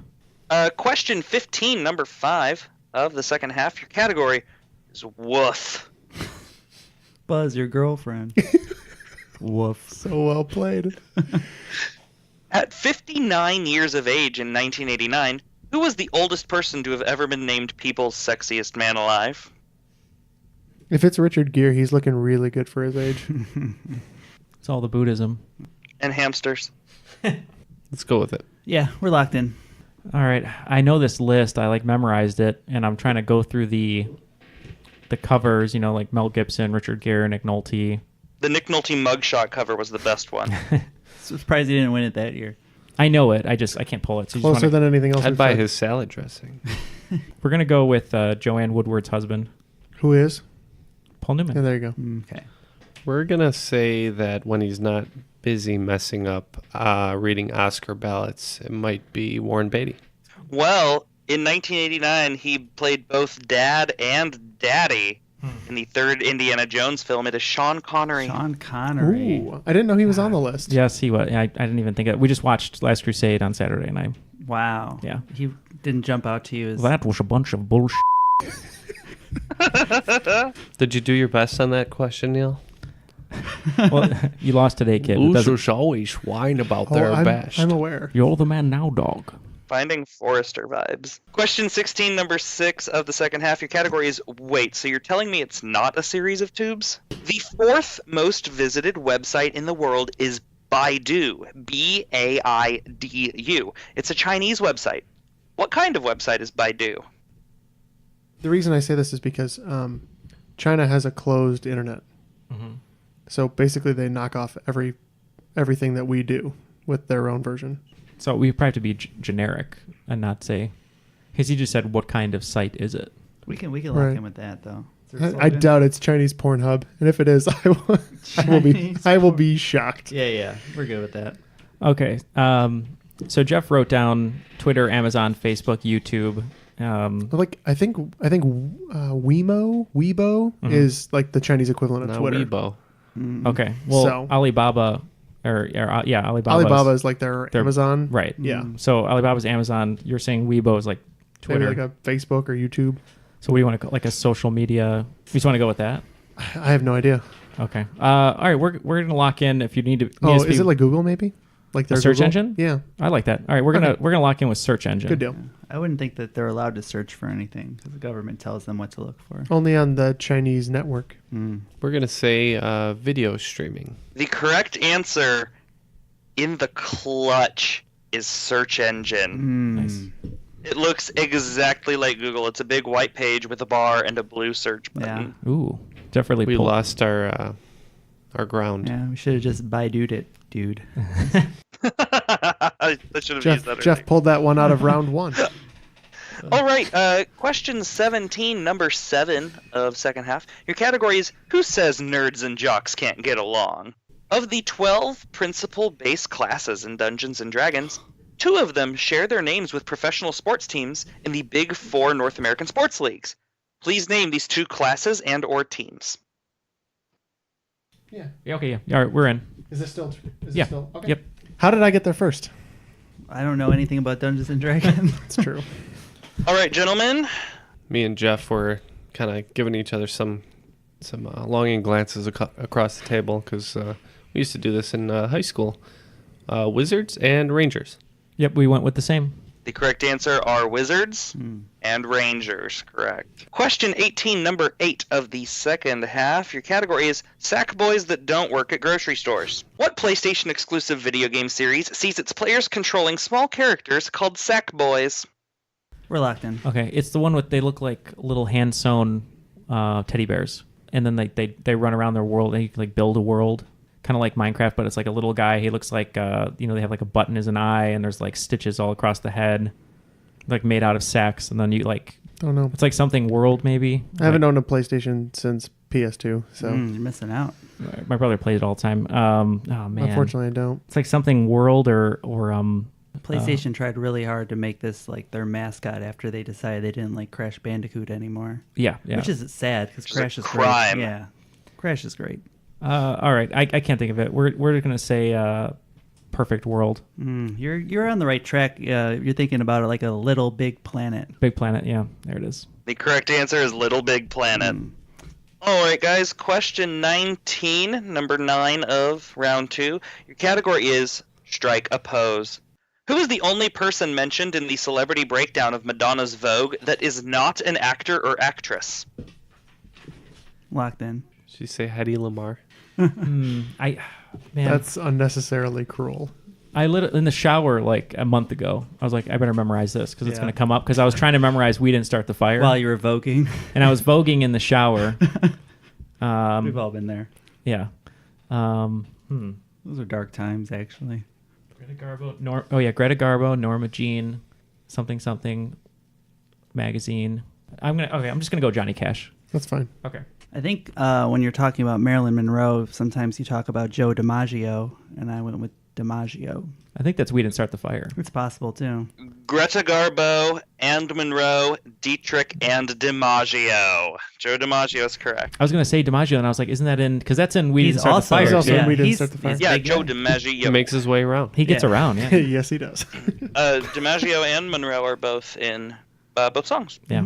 Question 15, number 5 of the second half. Your category is woof. Buzz, your girlfriend. Woof. So well played. At 59 years of age in 1989, who was the oldest person to have ever been named People's Sexiest Man Alive? If it's Richard Gere, he's looking really good for his age. It's all the Buddhism. And hamsters. Let's go with it. Yeah, we're locked in. All right, I know this list. I memorized it, and I'm trying to go through the covers. You know, like Mel Gibson, Richard Gere, Nick Nolte. The Nick Nolte mugshot cover was the best one. Surprised he didn't win it that year. I know it. I can't pull it. So you just Closer than anything else. I'd we've buy said. his salad dressing. We're gonna go with Joanne Woodward's husband, Who is? Paul Newman. Yeah, there you go. Okay. We're gonna say that when he's not busy messing up reading Oscar ballots, it might be Warren Beatty. Well, in 1989, he played both Dad and Daddy in the third Indiana Jones film. It is Sean Connery. Sean Connery. Ooh, I didn't know he was on the list. Yes, he was. I didn't even think it. We just watched Last Crusade on Saturday, and Wow. Yeah. He didn't jump out to you as that was a bunch of bullshit. Did you do your best on that question, Neil? Well, you lost today, kid. It doesn't- Losers always whine about their best. I'm aware. You're the man now, dog. Finding Forrester vibes. Question 16, number 6 of the second half. Your category is wait. So you're telling me it's not a series of tubes? The 4th most visited website in the world is Baidu. Baidu. It's a Chinese website. What kind of website is Baidu? The reason I say this is because China has a closed internet. Mm-hmm. So basically, they knock off everything that we do with their own version. So we probably have to be generic and not say, because he just said, "What kind of site is it?" We can lock Right. in with that though. Is there a I slogan? doubt it's Chinese Pornhub, and if it is, I will be shocked. Yeah, we're good with that. Okay. So Jeff wrote down Twitter, Amazon, Facebook, YouTube. Like I think Weibo is like the Chinese equivalent of No, Twitter. Weibo. Okay. Well, So- Alibaba, Alibaba. Alibaba is like their Amazon, Right. Yeah, So Alibaba's Amazon. You're saying Weibo is like maybe Twitter. like a Facebook or YouTube. So what do you want to like a social media? You just want to go with that? I have no idea. Okay. All right. We're gonna lock in. If you need to. Oh, ESP is it like Google maybe? Like A their search Google? engine? Yeah. I like that. All right, we're gonna lock in with search engine. Good deal. I wouldn't think that they're allowed to search for anything because the government tells them what to look for. Only on the Chinese network. We're going to say video streaming. The correct answer in the clutch is search engine. Nice. It looks exactly like Google. It's a big white page with a bar and a blue search button. Ooh, Jeff really We pulled. lost our ground. Yeah, we should have just Baidu'd it, dude. I should have used that. Jeff pulled that one out of round 1. All right, question 17, number 7 of second half. Your category is Who Says Nerds and Jocks Can't Get Along? Of the 12 principal base classes in Dungeons & Dragons, 2 of them share their names with professional sports teams in the Big 4 North American sports leagues. Please name these 2 classes and or teams. Yeah. Yeah, okay, yeah. All right, we're in. Is this still? Yeah. Okay. Yep. How did I get there first? I don't know anything about Dungeons and Dragons. It's true. All right, gentlemen. Me and Jeff were kind of giving each other some longing glances across the table because we used to do this in high school. Wizards and Rangers. Yep, we went with the same. The correct answer are Wizards and Rangers. Correct. Question 18, number 8 of the second half. Your category is Sack Boys That Don't Work at Grocery Stores. What PlayStation exclusive video game series sees its players controlling small characters called Sack Boys? We're locked in. Okay, it's the one with they look like little hand sewn teddy bears, and then they run around their world and you can like build a world, kind of like Minecraft, but it's like a little guy. He looks like they have like a button as an eye, and there's like stitches all across the head, like made out of sacks, and then you like Don't know. it's like something world maybe. I haven't owned a PlayStation since PS2, so You're missing out. My brother played it all the time. Oh man, unfortunately I don't. it's like something world or PlayStation tried really hard to make this like their mascot after they decided they didn't like Crash Bandicoot anymore. yeah. Which is sad because Which is a Crash is crime. great. Yeah, Crash is great. all right. I can't think of it. We're gonna say Perfect World. You're on the right track. You're thinking about it like a Little Big Planet. Big Planet. Yeah, there it is. The correct answer is Little Big Planet. All right, guys. Question 19, number 9 of round 2. Your category is Strike a Pose. Who is the only person mentioned in the celebrity breakdown of Madonna's Vogue that is not an actor or actress? Locked in. Should you say Hedy Lamarr? Man, That's unnecessarily cruel. I lit it in the shower like a month ago. I was like, I better memorize this because it's Yeah. going to come up. Because I was trying to memorize We Didn't Start the Fire. While you were voguing. And I was voguing in the shower. We've all been there. Yeah. Those are dark times, actually. Greta Garbo. Greta Garbo, Norma Jean, something magazine. I'm just gonna go Johnny Cash. That's fine. Okay. I think when you're talking about Marilyn Monroe, sometimes you talk about Joe DiMaggio, and I went with DiMaggio. I think that's We Didn't Start the Fire. It's possible, too. Greta Garbo and Monroe, Dietrich and DiMaggio. Joe DiMaggio is correct. I was gonna say DiMaggio, and I was like, isn't that in? Because that's in We Didn't He's Start also, the Fire. He's also too. in We Didn't he's- Start the Fire. he's Yeah, big Joe guy. DiMaggio. He makes his way around. He gets Yeah. around. Yeah. Yes, he does. DiMaggio and Monroe are both in both songs. Yeah.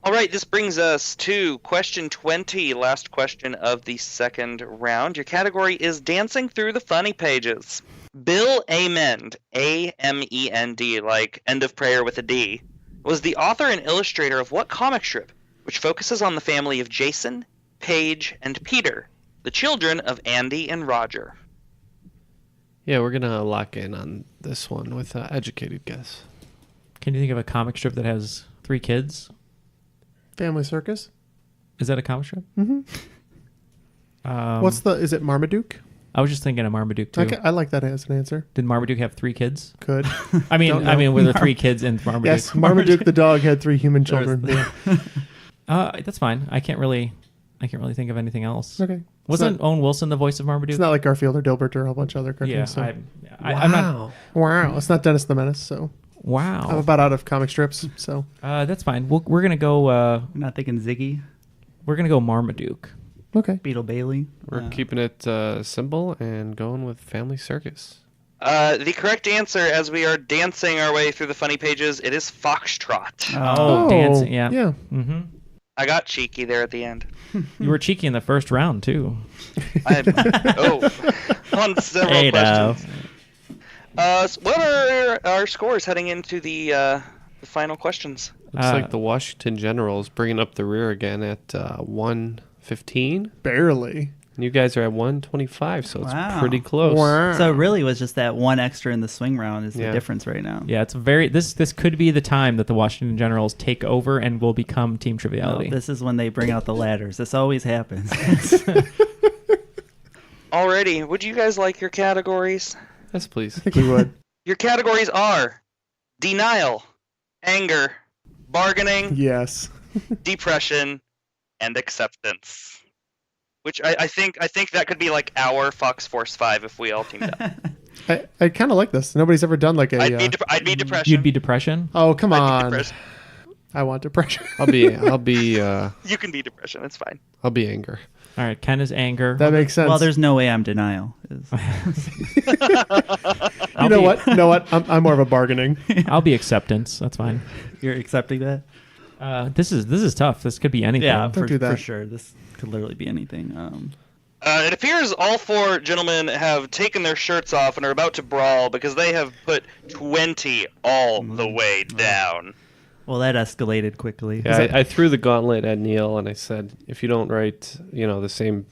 All right, this brings us to question 20, last question of the second round. Your category is Dancing Through the Funny Pages. Bill Amend, A-M-E-N-D, like end of prayer with a D, was the author and illustrator of what comic strip, which focuses on the family of Jason, Paige, and Peter, the children of Andy and Roger? Yeah, we're going to lock in on this one with an educated guess. Can you think of a comic strip that has 3 kids? Family Circus. Is that a comic strip? Mm-hmm. Is it Marmaduke? I was just thinking of Marmaduke too. I like that as an answer. Did Marmaduke have 3 kids? Could. I mean, Don't know. were there 3 kids in Marmaduke? Yes, Marmaduke the dog had 3 human children. That's fine. I can't really think of anything else. Okay. Wasn't Owen Wilson the voice of Marmaduke? It's not like Garfield or Dilbert or a whole bunch of other cartoons. Yeah, so. I'm not. Wow. It's not Dennis the Menace, so I'm Wow. about out of comic strips, so. That's fine. We're gonna go. I'm not thinking Ziggy, We're gonna go Marmaduke. Okay. Beetle Bailey. We're keeping it simple and going with Family Circus. The correct answer, as we are dancing our way through the funny pages, it is Foxtrot. Oh, dancing. Yeah. Yeah. Mm-hmm. I got cheeky there at the end. You were cheeky in the first round too. On several Hey, now. questions. So what are our scores heading into the final questions? Looks like the Washington Generals bringing up the rear again at 115. Barely. And you guys are at 125, so it's Wow. pretty close. So it really was just that one extra in the swing round is the difference right now. Yeah, it's this could be the time that the Washington Generals take over and will become Team Triviality. No, this is when they bring out the ladders. This always happens. Alrighty, would you guys like your categories? Yes, please. I think we would. Your categories are denial, anger, bargaining, Yes. depression, and acceptance. Which I think that could be like our Fox Force 5 if we all teamed up. I kind of like this. Nobody's ever done like a. I'd be depression. You'd be depression? Oh, come I'd be on. depression. I want depression. I'll be You can be depression. It's fine. I'll be anger. All right, Ken is anger. That makes sense. Well, there's no way I'm denial. You know what? I'm more of a bargaining. I'll be acceptance. That's fine. You're accepting that? This is tough. This could be anything. Yeah, Don't do that. for sure. This could literally be anything. It appears all four gentlemen have taken their shirts off and are about to brawl because they have put 20 all the way down. Well, that escalated quickly. Yeah, I threw the gauntlet at Neil and I said, if you don't write, the same,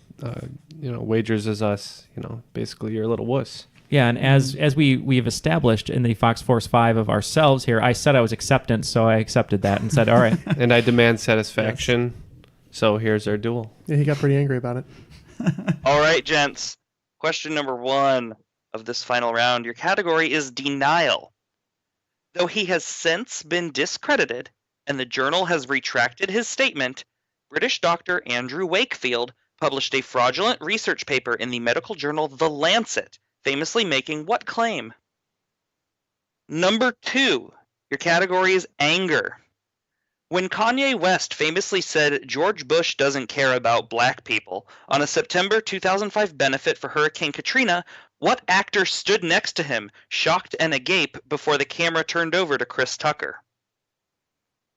wagers as us, basically you're a little wuss. Yeah, and as we've established in the Fox Force 5 of ourselves here, I said I was acceptance, so I accepted that and said, all right. And I demand satisfaction. Yes. So here's our duel. Yeah, he got pretty angry about it. All right, gents. Question number 1 of this final round. Your category is denial. Though he has since been discredited and the journal has retracted his statement, British doctor Andrew Wakefield published a fraudulent research paper in the medical journal The Lancet, famously making what claim? Number 2. Your category is anger. When Kanye West famously said George Bush doesn't care about black people on a September 2005 benefit for Hurricane Katrina, what actor stood next to him, shocked and agape, before the camera turned over to Chris Tucker?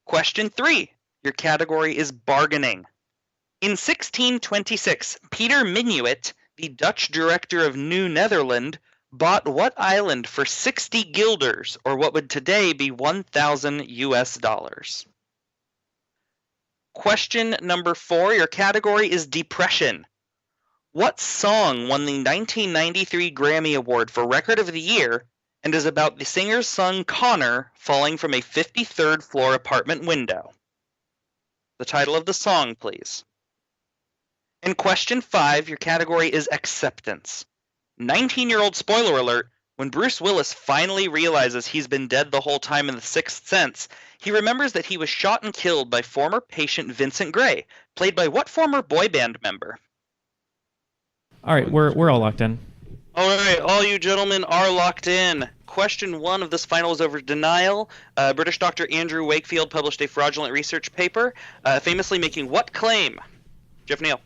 Question 3. Your category is bargaining. In 1626, Peter Minuit, the Dutch director of New Netherland, bought what island for 60 guilders, or what would today be 1,000 US dollars? Question number 4, your category is depression. What song won the 1993 Grammy Award for Record of the Year and is about the singer's son Connor falling from a 53rd floor apartment window? The title of the song, please. And question 5, your category is acceptance. 19-year-old spoiler alert, when Bruce Willis finally realizes he's been dead the whole time in The Sixth Sense, he remembers that he was shot and killed by former patient Vincent Gray, played by what former boy band member? All right, we're all locked in. All right, all you gentlemen are locked in. Question 1 of this final is over denial. British doctor Andrew Wakefield published a fraudulent research paper, famously making what claim? Jeff Neal.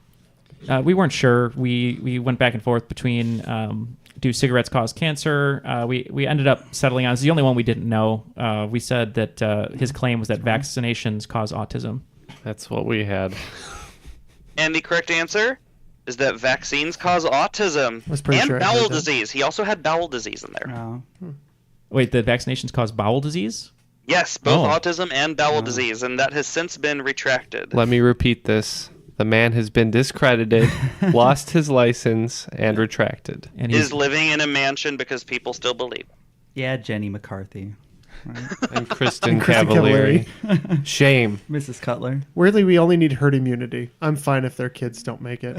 We weren't sure. We went back and forth between do cigarettes cause cancer? We ended up settling on, it's the only one we didn't know. We said that his claim was that vaccinations cause autism. That's what we had. And the correct answer is that vaccines cause autism and bowel disease. He also had bowel disease in there. Oh. Wait, the vaccinations cause bowel disease? Yes, both autism and bowel disease, and that has since been retracted. Let me repeat this. The man has been discredited, lost his license, and retracted. And he's living in a mansion because people still believe. Yeah, Jenny McCarthy. Right? And Kristen Cavallari. Shame. Mrs. Cutler. Weirdly, we only need herd immunity. I'm fine if their kids don't make it.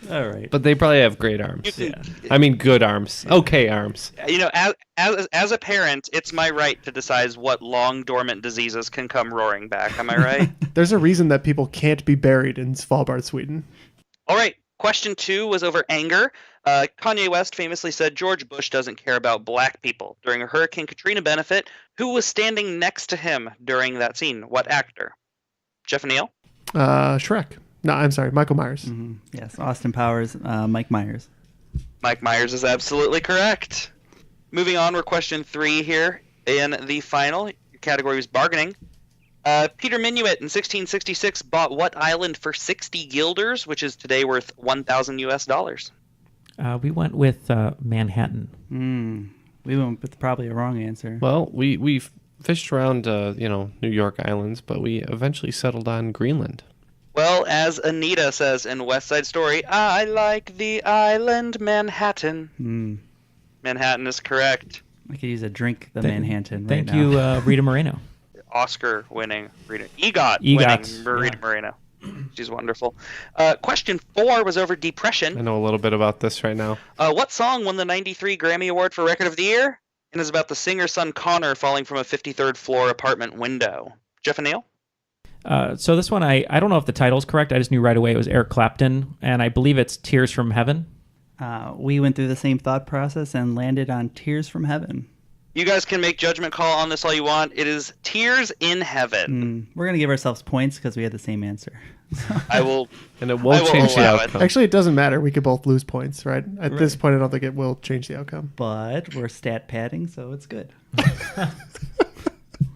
All right. But they probably have great arms. I mean, good arms. Okay arms. As a parent, it's my right to decide what long dormant diseases can come roaring back. Am I right? There's a reason that people can't be buried in Svalbard, Sweden. All right. Question 2 was over anger. Kanye West famously said George Bush doesn't care about black people during a Hurricane Katrina benefit. Who was standing next to him during that scene? What actor? Jeff and Neal? Shrek. No, I'm sorry, Michael Myers. Mm-hmm. Yes, Austin Powers, Mike Myers. Mike Myers is absolutely correct. Moving on, we're question 3 here in the final. Your category was bargaining. Peter Minuit in 1666 bought what island for 60 guilders, which is today worth 1,000 US dollars? We went with Manhattan. We went with probably a wrong answer. Well, we fished around, New York islands, but we eventually settled on Greenland. Well, as Anita says in West Side Story, I like the island Manhattan. Manhattan is correct. I could use a drink, the Manhattan. Thank right you, now. Rita Moreno. Oscar-winning EGOT winning Rita Moreno. She's wonderful. Question 4 was over depression. I know a little bit about this right now. What song won the '93 Grammy Award for Record of the Year and is about the singer's son Connor falling from a 53rd floor apartment window? Jeff and Neal? So this one, I don't know if the title's correct. I just knew right away it was Eric Clapton, and I believe it's Tears from Heaven. We went through the same thought process and landed on Tears from Heaven. You guys can make judgment call on this all you want. It is Tears in Heaven. We're going to give ourselves points because we had the same answer. I will. And it won't change the allow it. outcome. Actually, it doesn't matter. We could both lose points, right? At this point, I don't think it will change the outcome. But we're stat padding, so it's good.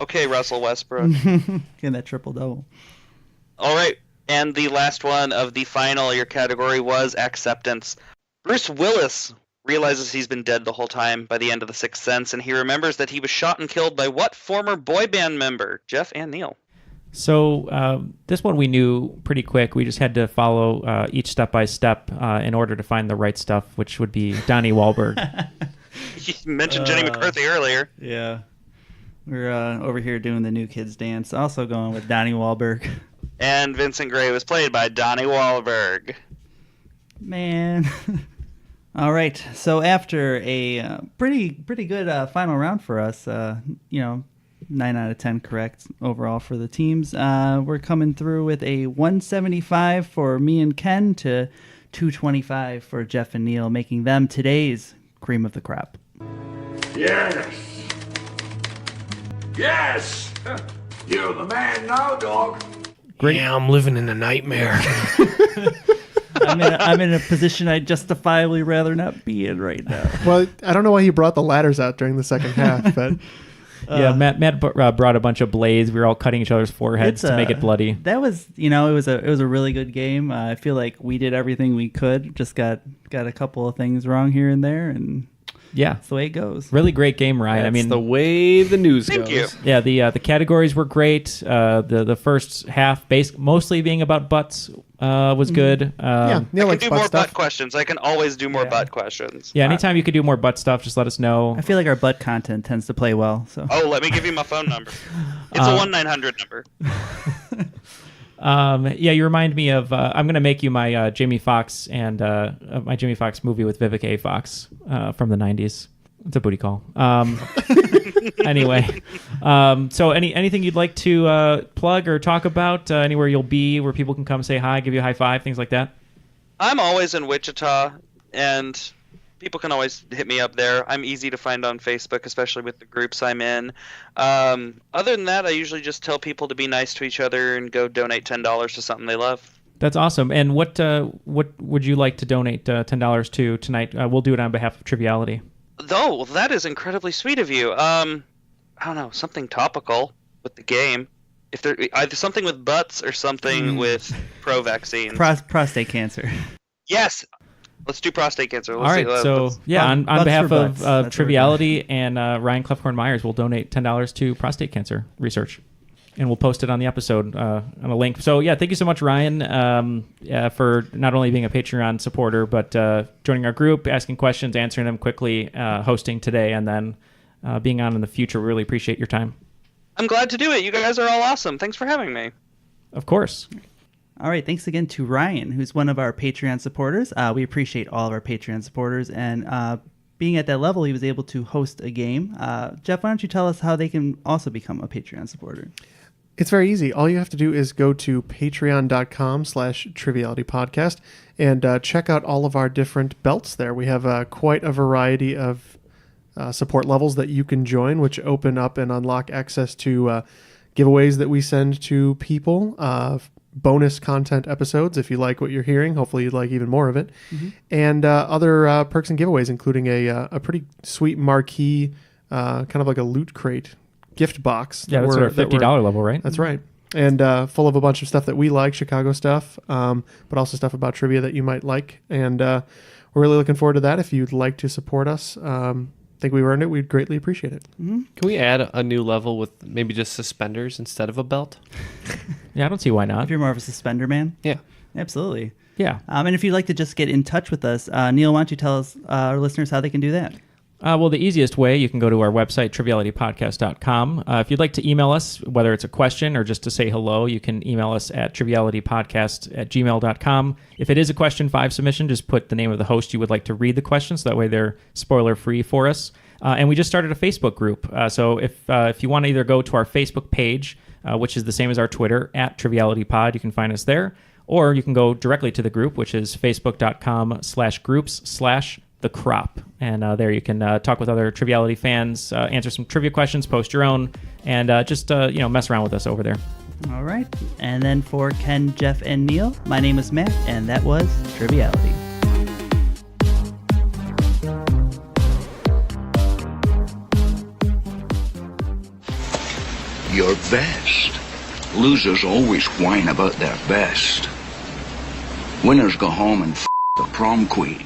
Okay, Russell Westbrook. Getting that triple-double. All right. And the last one of the final your category was acceptance. Bruce Willis realizes he's been dead the whole time by the end of The Sixth Sense, and he remembers that he was shot and killed by what former boy band member? Jeff and Neal. So this one we knew pretty quick. We just had to follow each step by step in order to find the right stuff, which would be Donnie Wahlberg. You mentioned Jenny McCarthy earlier. Yeah. We're over here doing the New Kids Dance, also going with Donnie Wahlberg. And Vincent Gray was played by Donnie Wahlberg. Man. All right. So after a pretty good final round for us, 9 out of 10 correct overall for the teams. We're coming through with a 175 for me and Ken to 225 for Jeff and Neal, making them today's cream of the crop. Yes. Yes. You're the man now, dog. Great. Yeah, I'm living in a nightmare. I'm in a position I'd justifiably rather not be in right now. Well, I don't know why he brought the ladders out during the second half, but Yeah, Matt brought a bunch of blades. We were all cutting each other's foreheads to make it bloody. That was, it was a really good game. I feel like we did everything we could. Just got a couple of things wrong here and there, and Yeah, that's the way it goes. really great game, Ryan. That's I mean, the way the news Thank goes. you. yeah, the categories were great. The first half, mostly being about butts, was good. yeah, Neil I likes can do butt more stuff. butt questions. I can always do more butt questions. Yeah, anytime you could do more butt stuff, just let us know. I feel like our butt content tends to play well. So Oh, let me give you my phone number. It's a 1-900 number. Yeah, you remind me of. I'm gonna make you my Jamie Foxx and my Jamie Foxx movie with Vivica A. Fox from the '90s. It's a booty call. Anyway, so anything you'd like to plug or talk about? Anywhere you'll be, where people can come say hi, give you a high five, things like that. I'm always in Wichita, and people can always hit me up there. I'm easy to find on Facebook, especially with the groups I'm in. Other than that, I usually just tell people to be nice to each other and go donate $10 to something they love. That's awesome. And what would you like to donate $10 to tonight? We'll do it on behalf of Triviality. Oh, well, that is incredibly sweet of you. I don't know, something topical with the game. If there either something with butts or something with pro vaccines. prostate cancer. Yes, let's do prostate cancer. All right. So yeah, on Butts behalf for butts. That's of what Triviality and Ryan Kloefkorn Myers, we'll donate $10 to prostate cancer research. And we'll post it on the episode on a link. So, yeah, thank you so much, Ryan, for not only being a Patreon supporter, but joining our group, asking questions, answering them quickly, hosting today, and then being on in the future. We really appreciate your time. I'm glad to do it. You guys are all awesome. Thanks for having me. Of course. All right, thanks again to Ryan, who's one of our Patreon supporters. We appreciate all of our Patreon supporters, and being at that level, he was able to host a game. Jeff, why don't you tell us how they can also become a Patreon supporter? It's very easy. All you have to do is go to patreon.com/trivialitypodcast and check out all of our different belts there. We have quite a variety of support levels that you can join, which open up and unlock access to giveaways that we send to people, bonus content episodes if you like what you're hearing. Hopefully you'd like even more of it. And other perks and giveaways, including a pretty sweet marquee, kind of like a loot crate gift box. Yeah, that's our $50 level, right? That's right. and full of a bunch of stuff that we like, Chicago stuff, but also stuff about trivia that you might like. And we're really looking forward to that. If you'd like to support us, think we've earned it, we'd greatly appreciate it. Can we add a new level with maybe just suspenders instead of a belt? Yeah, I don't see why not. If you're more of a suspender man? Yeah. Absolutely. Yeah. And if you'd like to just get in touch with us, Neil, why don't you tell us, our listeners, how they can do that? Well, the easiest way, you can go to our website, trivialitypodcast.com. If you'd like to email us, whether it's a question or just to say hello, you can email us at trivialitypodcast@gmail.com. If it is a question 5 submission, just put the name of the host you would like to read the question, so that way they're spoiler-free for us. And we just started a Facebook group. So if you want to either go to our Facebook page, which is the same as our Twitter, @trivialitypod, you can find us there. Or you can go directly to the group, which is facebook.com/groups/The Crop. And there you can talk with other Triviality fans, answer some trivia questions, post your own, and just mess around with us over there. All right. And then for Ken, Jeff, and Neil, my name is Matt, and that was Triviality. Your best. Losers always whine about their best. Winners go home and the prom queen.